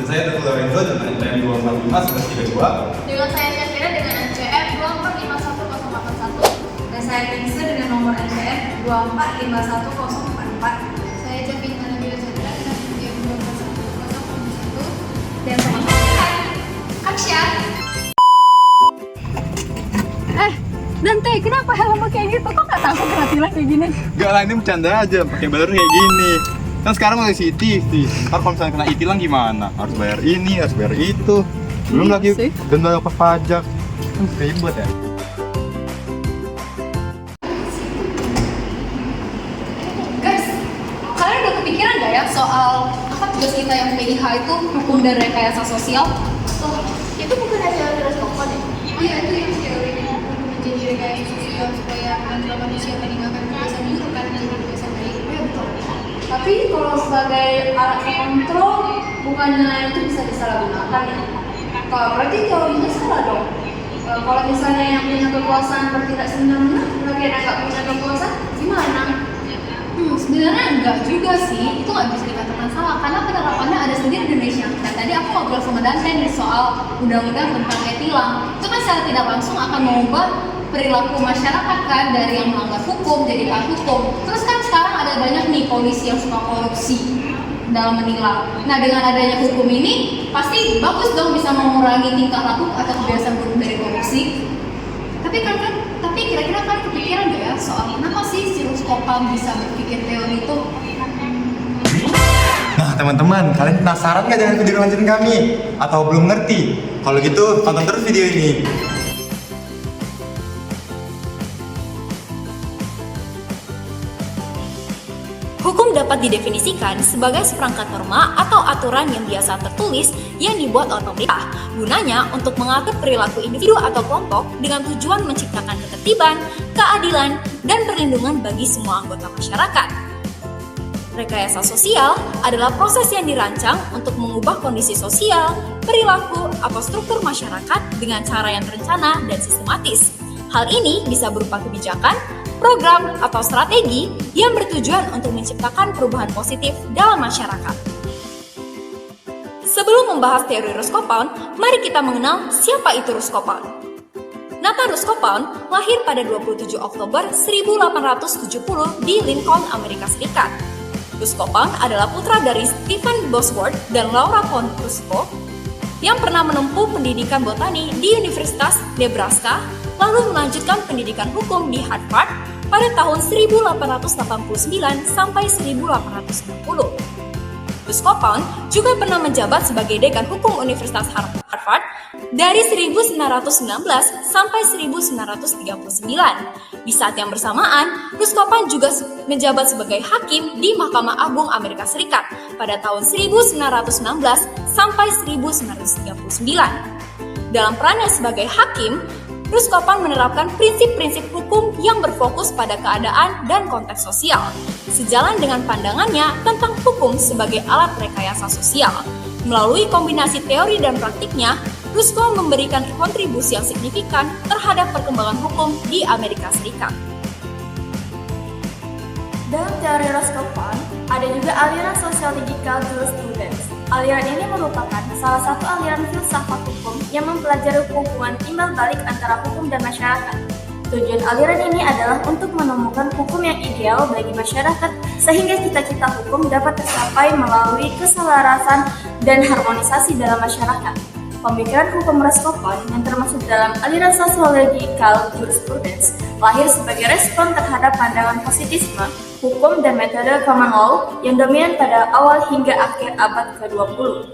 saya Teguh Lorenzo dengan NPM 245 Dengan saya Syafira dengan NPM 2451081. Dan saya Tingse dengan nomor NPM 2451044. Saya Javina Nabila Chandra dengan NPM 2451041. Dan sama-sama Action! Dante, kenapa helmnya kayak gitu? Kok nggak takut kena tilang kayak gini? Enggak lah, ini bercanda aja, pakai balon kayak gini. Kan sekarang masih CCTV. Ntar kalau misalnya kena e-tilang gimana? Harus bayar ini, harus bayar itu. Belum lagi sih. denda pajak. Ribet ya. Guys, kalian udah kepikiran nggak ya soal apa tugas kita yang PIH itu hukum dan rekayasa sosial? Oh, itu bukan hasil terus kokon ya? Iya, itu yang teori hukum menjadi rekayasa sosial supaya antara manusia meninggalkan kebiasaan buruk karena menjadi kebiasaan baik. Iya betul. Tapi kalau sebagai alat kontrol, bukannya itu bisa disalahgunakan ya? Kalau berarti teorinya salah dong. Kalau misalnya yang punya kekuasaan bertindak semena-mena, bagian yang nggak punya kekuasaan, gimana? Sebenarnya enggak juga sih, itu nggak bisa dikatakan salah karena penerapannya ada sendiri di Indonesia. Dan tadi aku ngobrol sama Dante nih soal undang-undang tentang e-tilang. Itu kan secara tidak langsung akan mengubah perilaku masyarakat kan dari yang melanggar hukum jadi taat hukum. Terus kan sekarang ada banyak nih polisi yang suka korupsi dalam menilang. Nah dengan adanya hukum ini pasti bagus dong bisa mengurangi tingkah laku atau kebiasaan buruk dari korupsi. Tapi kira-kira kan kepikiran gak ya soal kenapa sih si Ruskopam bisa berpikir teori itu? Nah teman-teman, kalian penasaran nggak dengan video lanjutan kami? Atau belum ngerti? Kalau gitu, tonton terus video ini. Hukum dapat didefinisikan sebagai seperangkat norma atau aturan yang biasa tertulis yang dibuat oleh pemerintah, gunanya untuk mengatur perilaku individu atau kelompok dengan tujuan menciptakan ketertiban, keadilan, dan perlindungan bagi semua anggota masyarakat. Rekayasa sosial adalah proses yang dirancang untuk mengubah kondisi sosial, perilaku, atau struktur masyarakat dengan cara yang terencana dan sistematis. Hal ini bisa berupa kebijakan, program, atau strategi yang bertujuan untuk menciptakan perubahan positif dalam masyarakat. Sebelum membahas teori Ruskopam, mari kita mengenal siapa itu Ruskopam. Nathan Ruskopam lahir pada 27 Oktober 1870 di Lincoln, Amerika Serikat. Ruskopam adalah putra dari Stephen Bosworth dan Laura von Rusko yang pernah menempuh pendidikan botani di Universitas Nebraska, lalu melanjutkan pendidikan hukum di Harvard pada tahun 1889 sampai 1890. Ruskopam juga pernah menjabat sebagai dekan hukum Universitas Harvard dari 1919 sampai 1939. Di saat yang bersamaan, Ruskopam juga menjabat sebagai hakim di Mahkamah Agung Amerika Serikat pada tahun 1916 sampai 1939. Dalam perannya sebagai hakim, Ruskopam menerapkan prinsip-prinsip hukum yang berfokus pada keadaan dan konteks sosial, sejalan dengan pandangannya tentang hukum sebagai alat rekayasa sosial. Melalui kombinasi teori dan praktiknya, Rusko memberikan kontribusi yang signifikan terhadap perkembangan hukum di Amerika Serikat. Dalam teori Ruskopam, ada juga aliran sosiological jurisprudence. Aliran ini merupakan salah satu aliran filsafat hukum yang mempelajari hubungan timbal balik antara hukum dan masyarakat. Tujuan aliran ini adalah untuk menemukan hukum yang ideal bagi masyarakat sehingga cita-cita hukum dapat tercapai melalui keselarasan dan harmonisasi dalam masyarakat. Pemikiran hukum Ruskopam yang termasuk dalam aliran sosiological jurisprudence lahir sebagai respon terhadap pandangan positisme, hukum dan metode common law yang dominan pada awal hingga akhir abad ke-20.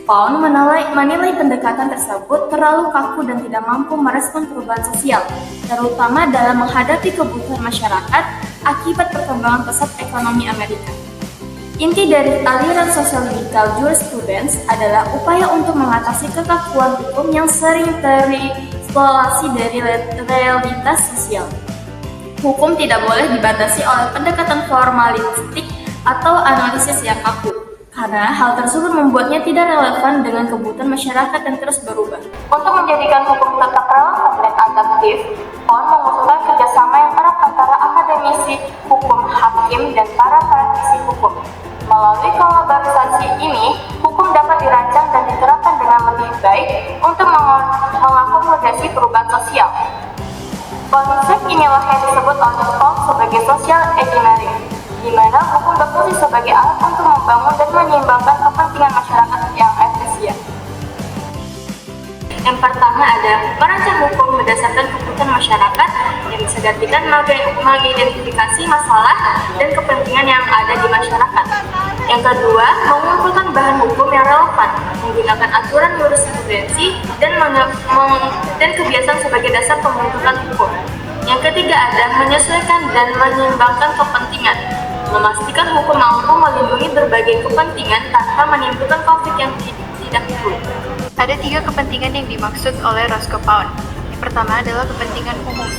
Pound menilai pendekatan tersebut terlalu kaku dan tidak mampu merespon perubahan sosial, terutama dalam menghadapi kebutuhan masyarakat akibat perkembangan pesat ekonomi Amerika. Inti dari aliran sosiological jurisprudence adalah upaya untuk mengatasi kekakuan hukum yang sering tereksploitasi dari realitas sosial. Hukum tidak boleh dibatasi oleh pendekatan formalistik atau analisis yang kaku, karena hal tersebut membuatnya tidak relevan dengan kebutuhan masyarakat yang terus berubah. Untuk menjadikan hukum tetap relevan dan adaptif, Pound mengusulkan kerjasama yang erat antara akademisi hukum, hakim, dan para praktisi hukum. Melalui kolaborasi ini, hukum dapat dirancang dan sosial. Konsep inilah yang disebut oleh Fromm sebagai social engineering, di mana hukum berfungsi sebagai alat untuk membangun dan menyeimbangkan kepentingan masyarakat yang efisien. Yang pertama ada merancang hukum berdasarkan kebutuhan masyarakat yang bisa diartikan mengidentifikasi masalah dan kepentingan yang ada di masyarakat. Yang kedua, mengumpulkan bahan hukum yang relevan, menggunakan aturan jurisprudensi dan kebiasaan sebagai dasar pembentukan hukum. Yang ketiga ada menyesuaikan dan menyeimbangkan kepentingan, memastikan hukum mampu melindungi berbagai kepentingan tanpa menimbulkan konflik yang tidak perlu. Ada 3 kepentingan yang dimaksud oleh Roscoe Pound. Yang pertama adalah kepentingan umum,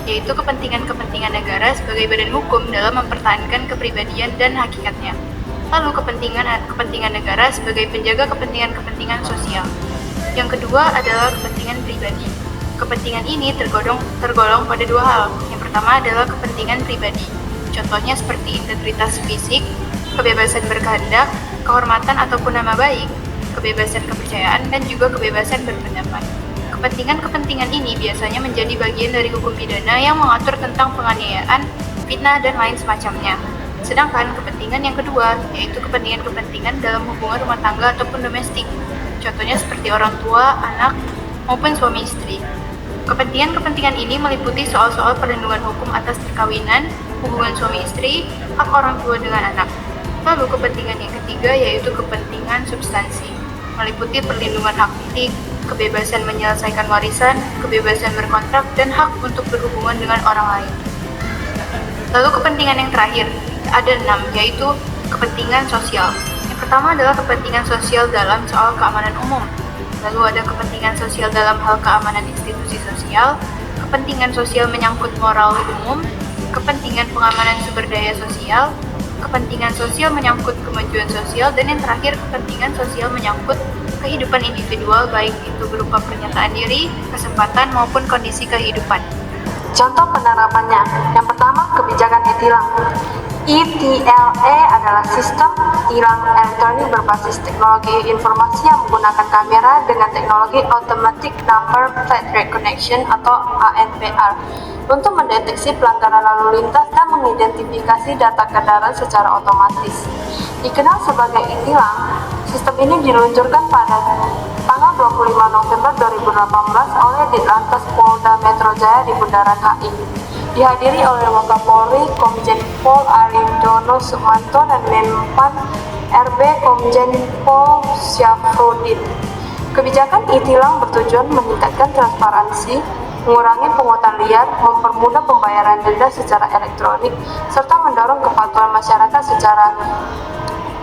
yaitu kepentingan negara sebagai badan hukum dalam mempertahankan kepribadian dan hakikatnya. Lalu kepentingan negara sebagai penjaga kepentingan sosial. Yang kedua adalah kepentingan pribadi. Kepentingan ini tergolong pada 2 hal. Yang pertama adalah kepentingan pribadi. Contohnya seperti integritas fisik, kebebasan berkehendak, kehormatan ataupun nama baik, kebebasan kepercayaan, dan juga kebebasan berpendapat. Kepentingan ini biasanya menjadi bagian dari hukum pidana yang mengatur tentang penganiayaan, fitnah, dan lain semacamnya. Sedangkan kepentingan yang kedua, yaitu kepentingan dalam hubungan rumah tangga ataupun domestik. Contohnya seperti orang tua, anak, maupun suami istri. Kepentingan ini meliputi soal-soal perlindungan hukum atas perkawinan, hubungan suami istri, hak orang tua dengan anak. Lalu kepentingan yang ketiga yaitu kepentingan substansi, meliputi perlindungan hak milik, kebebasan menyelesaikan warisan, kebebasan berkontrak, dan hak untuk berhubungan dengan orang lain. Lalu kepentingan yang terakhir, ada 6, yaitu kepentingan sosial. Yang pertama adalah kepentingan sosial dalam soal keamanan umum. Lalu ada kepentingan sosial dalam hal keamanan institusi sosial, kepentingan sosial menyangkut moral umum, kepentingan pengamanan sumber daya sosial, kepentingan sosial menyangkut kemajuan sosial, dan yang terakhir kepentingan sosial menyangkut kehidupan individual, baik itu berupa pernyataan diri, kesempatan, maupun kondisi kehidupan. Contoh penerapannya, yang pertama kebijakan e-tilang. ETLA adalah sistem tilang elektronik berbasis teknologi informasi yang menggunakan kamera dengan teknologi Automatic Number Plate Recognition atau ANPR untuk mendeteksi pelanggaran lalu lintas dan mengidentifikasi data kendaraan secara otomatis. Dikenal sebagai e-tilang, sistem ini diluncurkan pada tanggal 25 November 2018 oleh Ditlantas Polda Metro Jaya di Bundaran HI. Dihadiri oleh Wakapolri Komjen Pol Aridono Sukmanto dan Menpan RB Komjen Pol Syafruddin. Kebijakan e-tilang bertujuan meningkatkan transparansi, mengurangi pungutan liar, mempermudah pembayaran denda secara elektronik, serta mendorong kepatuhan masyarakat secara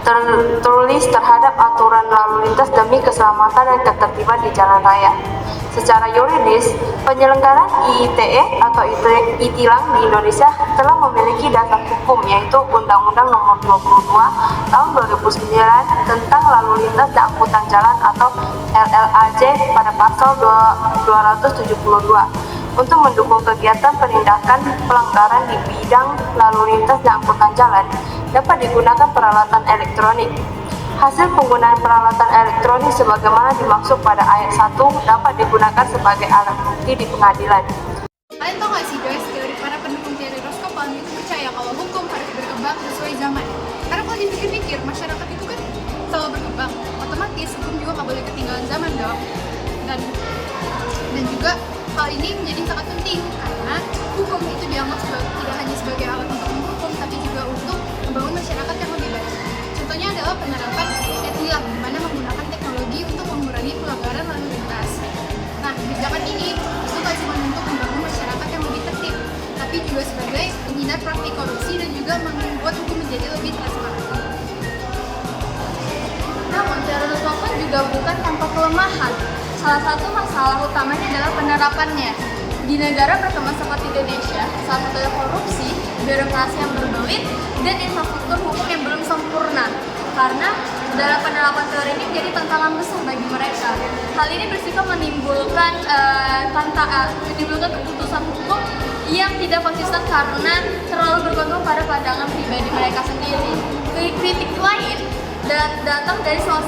tertulis terhadap aturan lalu lintas demi keselamatan dan ketertiban di jalan raya. Secara yuridis, penyelenggaraan IITE atau e-tilang di Indonesia telah memiliki dasar hukum, yaitu Undang-Undang Nomor 22 Tahun 2009 tentang Lalu Lintas dan Angkutan Jalan atau LLAJ pada pasal 272 untuk mendukung kegiatan penindakan pelanggaran di bidang lalu lintas dan angkutan jalan dapat digunakan peralatan elektronik. Hasil penggunaan peralatan elektronik sebagaimana dimaksud pada ayat 1 dapat digunakan sebagai alat bukti di pengadilan. Kalian tau gak sih guys, teori para pendukung teori Roscoe Pound itu percaya kalau hukum harus berkembang sesuai zaman. Karena kalau dipikir-pikir, masyarakat itu kan selalu berkembang, otomatis hukum juga gak boleh ketinggalan zaman dong. Dan juga hal ini menjadi sangat penting karena hukum itu dianggap tidak hanya sebagai alat untuk menghukum, tapi juga untuk membangun masyarakat yang lebih baik. Contohnya adalah penerapan e-tilang, di mana menggunakan teknologi untuk mengurangi pelanggaran lalu lintas. Nah, kebijakan ini itu tak cuma untuk membangun masyarakat yang lebih tertib, tapi juga sebagai menghindar praktik korupsi dan juga membuat hukum menjadi lebih transparan. Namun, teori Roscoe Pound juga bukan tanpa kelemahan. Salah satu masalah utamanya adalah penerapannya. Di negara berkembang seperti Indonesia, salah satunya korupsi, birokrasi yang berbelit, dan infrastruktur hukum yang belum sempurna. Karena dalam penerapan teori ini menjadi tantangan besar bagi mereka. Hal ini bersifat menimbulkan keputusan hukum yang tidak konsisten karena terlalu bergantung pada pandangan pribadi mereka sendiri. Kritik lain datang dari soal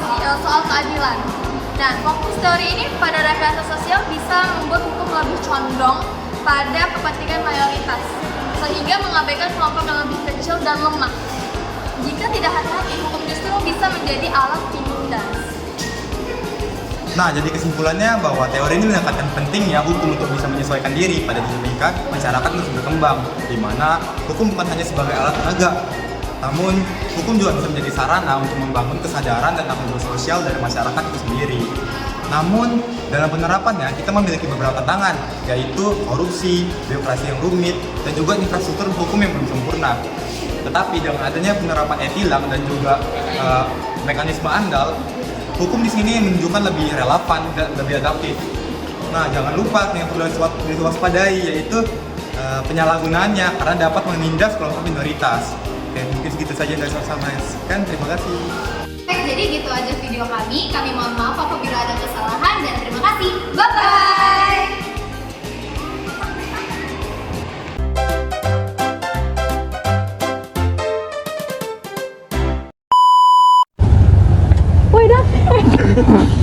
keadilan. Dan fokus teori ini pada rekayasa sosial bisa membuat hukum lebih condong pada kepentingan mayoritas, sehingga mengabaikan kelompok yang lebih kecil dan lemah. Jika tidak hati-hati, hukum justru bisa menjadi alat tindas. Nah, jadi kesimpulannya bahwa teori ini menekankan pentingnya hukum untuk bisa menyesuaikan diri pada dinamika masyarakat terus berkembang, di mana hukum bukan hanya sebagai alat penegak, namun hukum juga bisa menjadi sarana untuk membangun kesadaran dan tanggung jawab sosial dari masyarakat itu sendiri. Namun, dalam penerapannya kita memiliki beberapa tantangan, yaitu korupsi, birokrasi yang rumit, dan juga infrastruktur hukum yang belum sempurna. Tetapi dengan adanya penerapan e-tilang dan juga mekanisme andal, hukum di sini menunjukkan lebih relevan dan lebih adaptif. Nah, jangan lupa yang perlu diwaspadai yaitu penyalahgunaannya karena dapat menindas kelompok minoritas. Oke, mungkin segitu saja dari saya. Terima kasih. Baik, jadi gitu aja video kami. Kami mohon maaf apabila ada kesalahan dan terima kasih. Bye-bye. Woi, Dad.